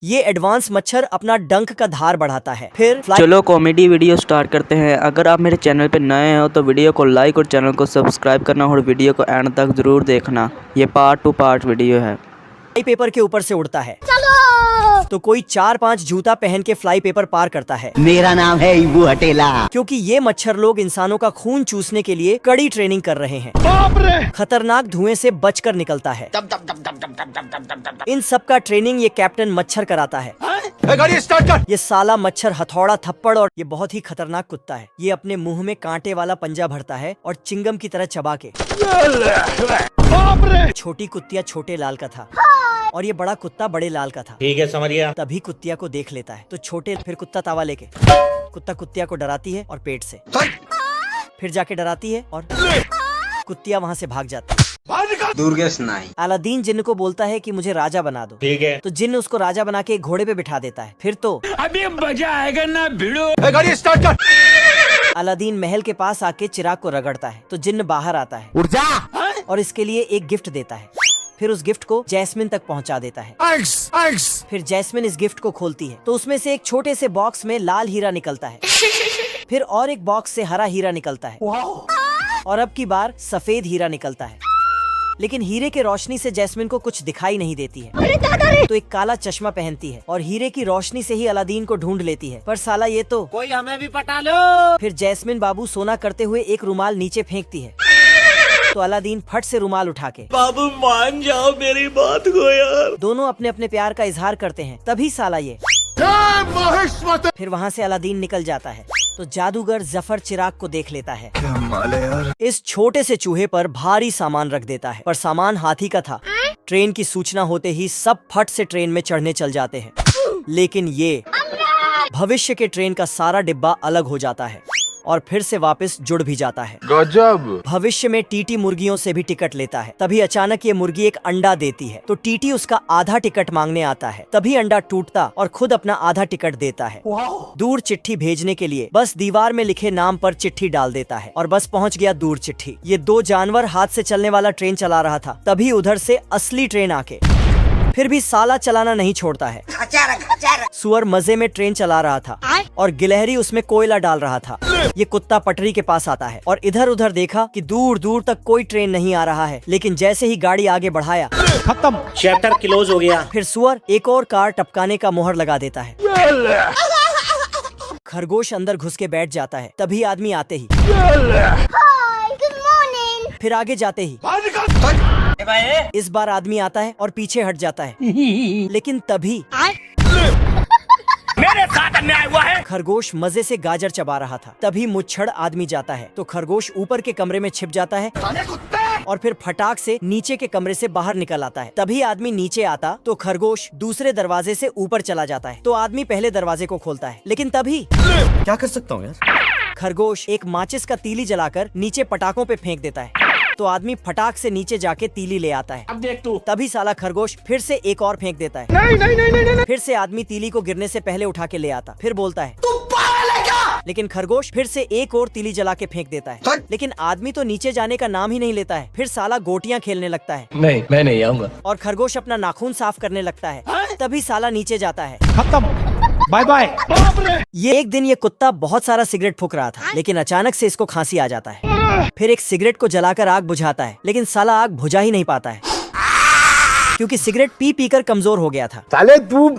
ये एडवांस मच्छर अपना डंक का धार बढ़ाता है। फिर चलो कॉमेडी वीडियो स्टार्ट करते हैं। अगर आप मेरे चैनल पे नए हो तो वीडियो को लाइक और चैनल को सब्सक्राइब करना और वीडियो को एंड तक जरूर देखना। ये पार्ट टू पार्ट वीडियो है। फ्लाई पेपर के ऊपर से उड़ता है तो कोई 4-5 जूता पहन के फ्लाई पेपर पार करता है। मेरा नाम है इबू हटेला। क्योंकि ये मच्छर लोग इंसानों का खून चूसने के लिए कड़ी ट्रेनिंग कर रहे हैं। खतरनाक धुएं से बचकर निकलता है। इन सब का ट्रेनिंग ये कैप्टन मच्छर कराता है। ये साला मच्छर हथौड़ा थप्पड़ और ये बहुत ही खतरनाक कुत्ता है। ये अपने मुंह में कांटे वाला पंजा भरता है और चिंगम की तरह चबा के। छोटी कुत्तिया छोटे लाल का था और ये बड़ा कुत्ता बड़े लाल का था। ठीक है, समझ गया। तभी कुत्तिया को देख लेता है तो छोटे फिर कुत्ता तावा लेके कुत्ता कुत्तिया को डराती है और पेट से फिर जाके डराती है और कुत्तिया वहाँ से भाग जाती है। अलादीन जिन्न को बोलता है कि मुझे राजा बना दो। ठीक है, तो जिन्न उसको राजा बना के एक घोड़े पे बिठा देता है। फिर तो अभी मजा आएगा ना भिड़ो। गाड़ी स्टार्ट कर। अलादीन महल के पास आके चिराग को रगड़ता है तो जिन्न बाहर आता है उठ जा। और इसके लिए एक गिफ्ट देता है। फिर उस गिफ्ट को जैस्मिन तक पहुंचा देता है। फिर जैस्मिन इस गिफ्ट को खोलती है तो उसमें से एक छोटे से बॉक्स में लाल हीरा निकलता है। फिर और एक बॉक्स से हरा हीरा निकलता है और अब की बार सफेद हीरा निकलता है। लेकिन हीरे के रोशनी से जैस्मिन को कुछ दिखाई नहीं देती है तो एक काला चश्मा पहनती है और हीरे की रोशनी से ही अलादीन को ढूंढ लेती है। पर साला ये तो कोई हमें भी पटा लो। फिर जैस्मिन बाबू सोना करते हुए एक रुमाल नीचे फेंकती है तो अलादीन फट से रुमाल उठा के बाबू मान जाओ मेरी बात को यार। दोनों अपने अपने प्यार का इजहार करते हैं। तभी साला ये फिर वहाँ से अलादीन निकल जाता है तो जादूगर जफर चिराग को देख लेता है। इस छोटे से चूहे पर भारी सामान रख देता है पर सामान हाथी का था। ट्रेन की सूचना होते ही सब फट से ट्रेन में चढ़ने चल जाते हैं। लेकिन ये भविष्य के ट्रेन का सारा डिब्बा अलग हो जाता है और फिर से वापस जुड़ भी जाता है। गजब। भविष्य में टीटी मुर्गियों से भी टिकट लेता है। तभी अचानक ये मुर्गी एक अंडा देती है तो टीटी उसका आधा टिकट मांगने आता है। तभी अंडा टूटता और खुद अपना आधा टिकट देता है। दूर चिट्ठी भेजने के लिए बस दीवार में लिखे नाम पर चिट्ठी डाल देता है और बस पहुंच गया दूर चिट्ठी। ये दो जानवर हाथ से चलने वाला ट्रेन चला रहा था। तभी उधर से असली ट्रेन आके फिर भी साला चलाना नहीं छोड़ता है। सुअर मजे में ट्रेन चला रहा था और गिलहरी उसमें कोयला डाल रहा था। ये कुत्ता पटरी के पास आता है और इधर उधर देखा कि दूर दूर तक कोई ट्रेन नहीं आ रहा है। लेकिन जैसे ही गाड़ी आगे बढ़ाया खत्म, चैप्टर क्लोज हो गया। फिर सुअर एक और कार टपकाने का मोहर लगा देता है। खरगोश अंदर घुस के बैठ जाता है। तभी आदमी आते ही फिर आगे जाते ही इस बार आदमी आता है और पीछे हट जाता है। लेकिन तभी मेरे साथ अन्याय हुआ है। खरगोश मजे से गाजर चबा रहा था। तभी मुच्छड़ आदमी जाता है तो खरगोश ऊपर के कमरे में छिप जाता है और फिर फटाक से नीचे के कमरे से बाहर निकल आता है। तभी आदमी नीचे आता तो खरगोश दूसरे दरवाजे से ऊपर चला जाता है तो आदमी पहले दरवाजे को खोलता है। लेकिन तभी क्या कर सकता हूँ यार। खरगोश एक माचिस का तीली जलाकर नीचे पटाखों पे फेंक देता है तो आदमी फटाक से नीचे जाके तीली ले आता है। अब देख तू। तभी साला खरगोश फिर से एक और फेंक देता है। नहीं। फिर से आदमी तीली को गिरने से पहले उठा के ले आता। फिर बोलता है तू पागल है क्या? लेकिन खरगोश फिर से एक और तीली जला के फेंक देता है। लेकिन आदमी तो नीचे जाने का नाम ही नहीं लेता है। फिर साला गोटियां खेलने लगता है। नहीं, मैं नहीं आऊंगा। और खरगोश अपना नाखून साफ करने लगता है। तभी साला नीचे जाता है। खत्म, बाय बाय। ये एक दिन ये कुत्ता बहुत सारा सिगरेट फूंक रहा था लेकिन अचानक से इसको खांसी आ जाता है। फिर एक सिगरेट को जलाकर आग बुझाता है लेकिन साला आग बुझा ही नहीं पाता है क्योंकि सिगरेट पी पी कर कमजोर हो गया था। साले तू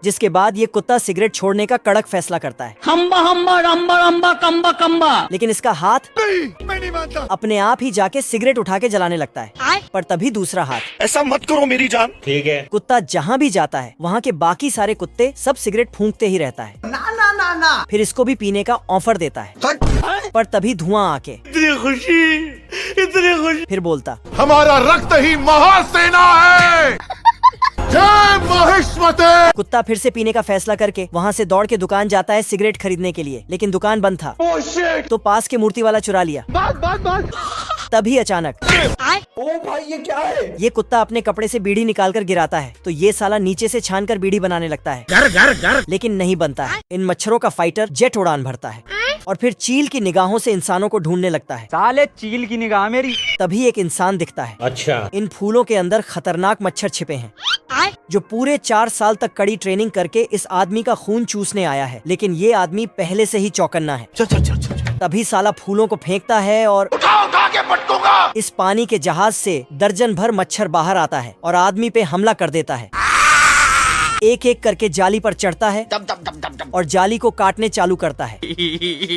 जिसके बाद ये कुत्ता सिगरेट छोड़ने का कड़क फैसला करता है। हम्बा हम्बा रम्बा रम्बा कम्बा कम्बा। लेकिन इसका हाथ मैं नहीं मानता। अपने आप ही जाके सिगरेट उठा के जलाने लगता है। पर तभी दूसरा हाथ ऐसा मत करो मेरी जान। ठीक है। कुत्ता जहाँ भी जाता है वहाँ के बाकी सारे कुत्ते सब सिगरेट फूंकते ही रहता है। ना। फिर इसको भी पीने का ऑफर देता है पर तभी धुआं आके इतनी खुशी। फिर बोलता हमारा रक्त ही महासेना है। जय महिष्मते। कुत्ता फिर से पीने का फैसला करके वहाँ से दौड़ के दुकान जाता है सिगरेट खरीदने के लिए। लेकिन दुकान बंद था तो पास के मूर्ति वाला चुरा लिया। तभी अचानक ओ भाई ये क्या है? ये कुत्ता अपने कपड़े से बीड़ी निकालकर गिराता है तो ये साला नीचे से छानकर बीड़ी बनाने लगता है। घर घर घर। लेकिन नहीं बनता है। इन मच्छरों का फाइटर जेट उड़ान भरता है। और फिर चील की निगाहों से इंसानों को ढूंढने लगता है। साले चील की निगाह मेरी। तभी एक इंसान दिखता है। अच्छा, इन फूलों के अंदर खतरनाक मच्छर छिपे हैं जो पूरे 4 साल तक कड़ी ट्रेनिंग करके इस आदमी का खून चूसने आया है, लेकिन ये आदमी पहले से ही चौकन्ना है। तभी साला फूलों को फेंकता है और उठा के पटकूंगा। इस पानी के जहाज से दर्जन भर मच्छर बाहर आता है और आदमी पे हमला कर देता है। एक एक करके जाली पर चढ़ता है और जाली को काटने चालू करता है।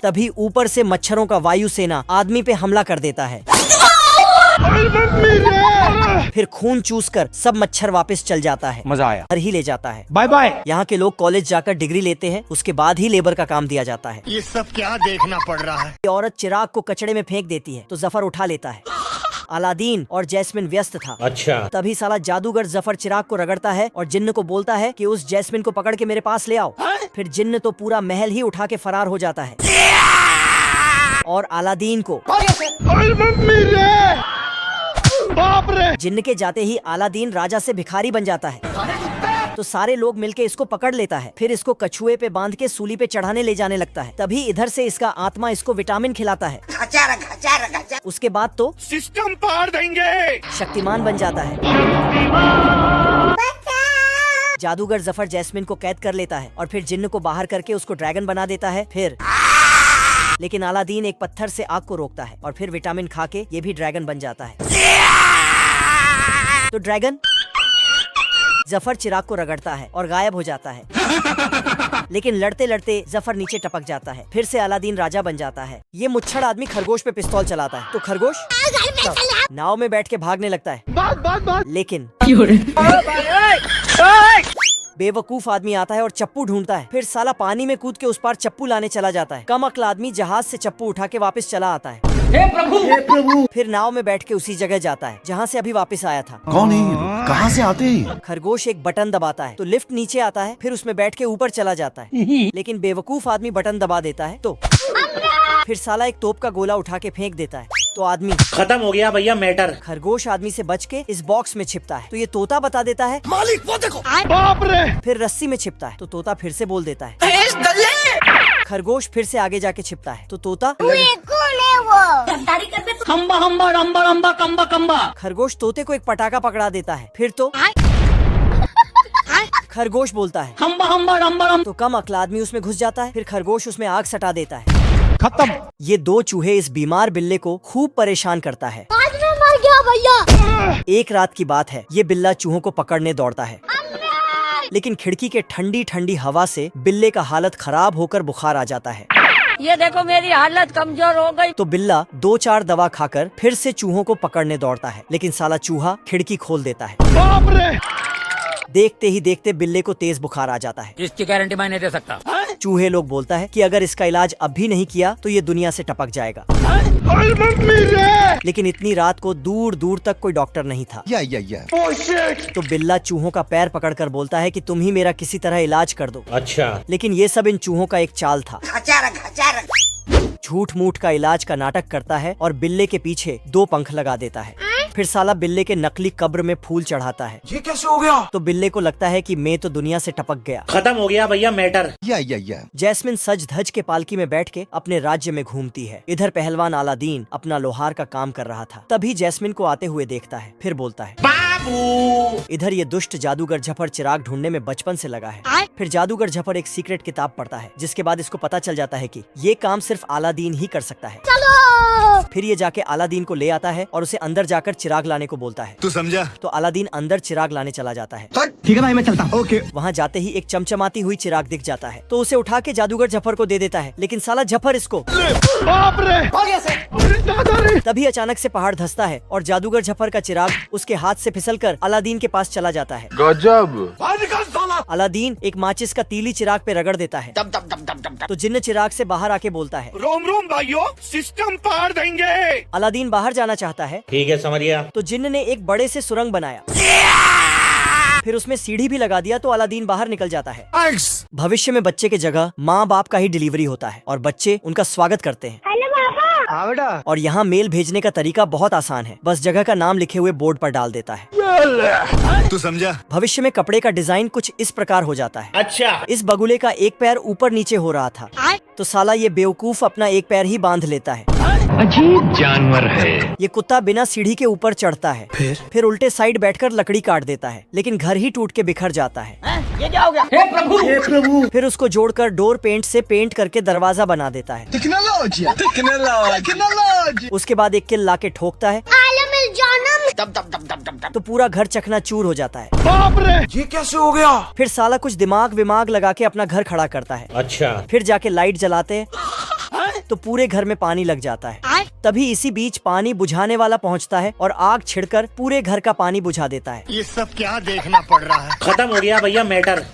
तभी ऊपर से मच्छरों का वायुसेना आदमी पे हमला कर देता है। फिर खून चूसकर सब मच्छर वापस चल जाता है। मजा आया। घर ही ले जाता है। Bye bye. यहाँ के लोग कॉलेज जाकर डिग्री लेते हैं, उसके बाद ही लेबर का काम दिया जाता है। ये सब क्या देखना पड़ रहा है। ये औरत चिराग को कचड़े में फेंक देती है तो जफर उठा लेता है। अलादीन और जैस्मिन व्यस्त था। अच्छा, तभी साला जादूगर जफर चिराग को रगड़ता है और जिन्न को बोलता है कि उस जैस्मिन को पकड़ के मेरे पास ले आओ। फिर जिन्न तो पूरा महल ही उठा के फरार हो जाता है और अलादीन को जिन्न के जाते ही अलादीन राजा से भिखारी बन जाता है। तो सारे लोग मिलके इसको पकड़ लेता है। फिर इसको कछुए पे बांध के सूली पे चढ़ाने ले जाने लगता है। तभी इधर से इसका आत्मा इसको विटामिन खिलाता है। उसके बाद तो सिस्टम पार देंगे। शक्तिमान बन जाता है। जादूगर जफर जैस्मिन को कैद कर लेता है और फिर जिन्न को बाहर करके उसको ड्रैगन बना देता है। फिर लेकिन अलादीन एक पत्थर से आग को रोकता है और फिर विटामिन खा के ये भी ड्रैगन बन जाता है। तो ड्रैगन जफर चिराग को रगड़ता है और गायब हो जाता है। लेकिन लड़ते लड़ते जफर नीचे टपक जाता है। फिर से अलादीन राजा बन जाता है। ये मुच्छड़ आदमी खरगोश पे पिस्तौल चलाता है तो खरगोश नाव में बैठ के भागने लगता है। लेकिन बेवकूफ आदमी आता है और चप्पू ढूंढता है। फिर साला पानी में कूद के उस पार चप्पू लाने चला जाता है। कम अक्ल आदमी जहाज से चप्पू उठा के वापस चला आता है। हे प्रभु। फिर नाव में बैठ के उसी जगह जाता है जहाँ से अभी वापस आया था। कौन है? कहाँ से आते हैं? खरगोश एक बटन दबाता है तो लिफ्ट नीचे आता है। फिर उसमें बैठ के ऊपर चला जाता है। लेकिन बेवकूफ आदमी बटन दबा देता है तो फिर साला एक तोप का गोला उठा के फेंक देता है तो आदमी खत्म हो गया भैया मैटर। खरगोश आदमी से बच के इस बॉक्स में छिपता है तो ये तोता बता देता है मालिक वो देखो। बाप रे। फिर रस्सी में छिपता है तो तोता फिर से बोल देता है। खरगोश फिर से आगे जाके छिपता है तो तोता हम्बा हम्बा रम्बा रम्बा कम्बा कम्बा। खरगोश तोते को एक पटाखा पकड़ा देता है। फिर तो खरगोश बोलता है हम्बा हम्बा रम्बा रम्बा। तो कम अक्ल आदमी उसमें घुस जाता है। फिर खरगोश उसमें आग सटा देता है। खत्म। ये 2 चूहे इस बीमार बिल्ले को खूब परेशान करता है। आज मैं मर गया भैया। एक रात की बात है, ये बिल्ला चूहों को पकड़ने दौड़ता है। लेकिन खिड़की के ठंडी ठंडी हवा से बिल्ले का हालत खराब होकर बुखार आ जाता है। ये देखो मेरी हालत कमजोर हो गई। तो बिल्ला 2-4 दवा खाकर फिर से चूहों को पकड़ने दौड़ता है। लेकिन साला चूहा खिड़की खोल देता है। बाप रे। देखते ही देखते बिल्ले को तेज बुखार आ जाता है। इसकी गारंटी मैं नहीं दे सकता। चूहे लोग बोलता है कि अगर इसका इलाज अब भी नहीं किया तो ये दुनिया से टपक जाएगा। लेकिन इतनी रात को दूर दूर तक कोई डॉक्टर नहीं था। तो बिल्ला चूहों का पैर पकड़कर बोलता है कि तुम ही मेरा किसी तरह इलाज कर दो। अच्छा, लेकिन ये सब इन चूहों का एक चाल था। झूठ मूठ का इलाज का नाटक करता है और बिल्ले के पीछे 2 पंख लगा देता है। फिर साला बिल्ले के नकली कब्र में फूल चढ़ाता है। ये कैसे हो गया? तो बिल्ले को लगता है कि मैं तो दुनिया से टपक गया। खत्म हो गया भैया मैटर। जैस्मिन सज धज के पालकी में बैठ के अपने राज्य में घूमती है। इधर पहलवान अलादीन अपना लोहार का काम कर रहा था। तभी जैस्मिन को आते हुए देखता है। फिर बोलता है बाबू। इधर ये दुष्ट जादूगर झफर चिराग ढूंढने में बचपन से लगा है। फिर जादूगर झफर एक सीक्रेट किताब पढ़ता है जिसके बाद इसको पता चल जाता है कि ये काम सिर्फ अलादीन ही कर सकता है। फिर ये जाके अलादीन को ले आता है और उसे अंदर जाकर चिराग लाने को बोलता है। तू समझा? तो अलादीन अंदर चिराग लाने चला जाता है। ठीक है भाई मैं चलता हूँ। ओके। वहाँ जाते ही एक चमचमाती हुई चिराग दिख जाता है तो उसे उठा के जादूगर झफर को दे देता है। लेकिन साला झफर इसको बाप रे। तभी अचानक से पहाड़ धंसता है और जादूगर झफर का चिराग उसके हाथ से फिसलकर अलादीन के पास चला जाता है। गजब। अलादीन एक माचिस का तीली चिराग पे रगड़ देता है। तो जिन्न चिराग से बाहर आके बोलता है रोम रोम भाइयों, सिस्टम पार देंगे। अलादीन बाहर जाना चाहता है। ठीक है समझ गया। तो जिन्न ने एक बड़े से सुरंग बनाया। फिर उसमें सीढ़ी भी लगा दिया तो अलादीन बाहर निकल जाता है। भविष्य में बच्चे के जगह माँ बाप का ही डिलीवरी होता है और बच्चे उनका स्वागत करते हैं। हाँ बेटा। और यहाँ मेल भेजने का तरीका बहुत आसान है, बस जगह का नाम लिखे हुए बोर्ड पर डाल देता है। तू समझा? भविष्य में कपड़े का डिजाइन कुछ इस प्रकार हो जाता है। अच्छा। इस बगुले का एक पैर ऊपर नीचे हो रहा था, तो साला ये बेवकूफ अपना एक पैर ही बांध लेता है। अजीब जानवर है। ये कुत्ता बिना सीढ़ी के ऊपर चढ़ता है, फिर उल्टे साइड बैठकर लकड़ी काट देता है, लेकिन घर ही टूट के बिखर जाता है। ये क्या हो गया? हे प्रभु। फिर उसको जोड़कर डोर पेंट से पेंट करके दरवाजा बना देता है। उसके बाद एक किल लाके ठोकता है, तो पूरा घर चकनाचूर हो जाता है। बाप रे। ये कैसे हो गया? फिर साला कुछ दिमाग विमाग लगा के अपना घर खड़ा करता है। अच्छा। फिर जाके लाइट जलाते हैं, तो पूरे घर में पानी लग जाता है। तभी इसी बीच पानी बुझाने वाला पहुंचता है और आग छिड़कर पूरे घर का पानी बुझा देता है। ये सब क्या देखना पड़ रहा है? खत्म हो गया भैया मैटर।